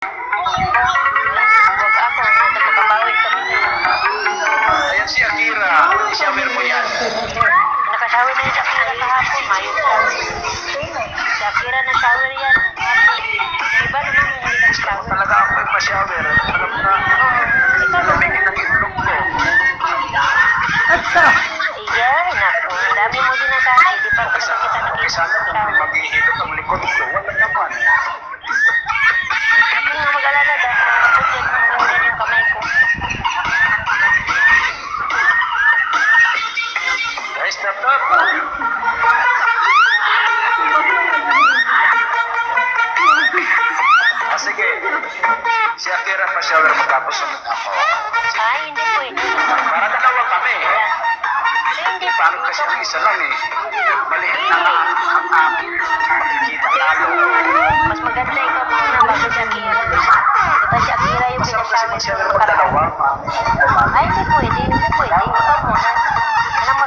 Huwag ako, makabawi kami sa'yo. Ayan si Akira. I-shower mo yan. Nakasawi na yung Shakira kahapon, mayo ka. Shakira na shower yan. Hapon. Iba naman yung hindi nag-shower. Talaga ako yung pa-shower. Alam mo na. Lamigin ang itlog ko. Iya, naku. Ang dami mo din ang sabi. Di pa talaga kita Sana kung may nakita. maghihilot ang likod ko. Wala naman. Hindi nga mag-alala dahil nakapagyan ng ganyan yung kamay ko. Guys, stop. Sige. Si Akira pa-shower mo tapos sunod ako. Ay, hindi pwede. Para dalawa kami. Ay, hindi Paano kasi ang isa lang eh. Maliit na nga ang amin. Makikita lalo. Mas maganda ikaw muna bago Shakira. Diba Shakira yung Masarap kasi pinasabi mag-shower mo mo dalawa. Ay, hindi pwede. Hindi pwede. Ikaw muna. Anong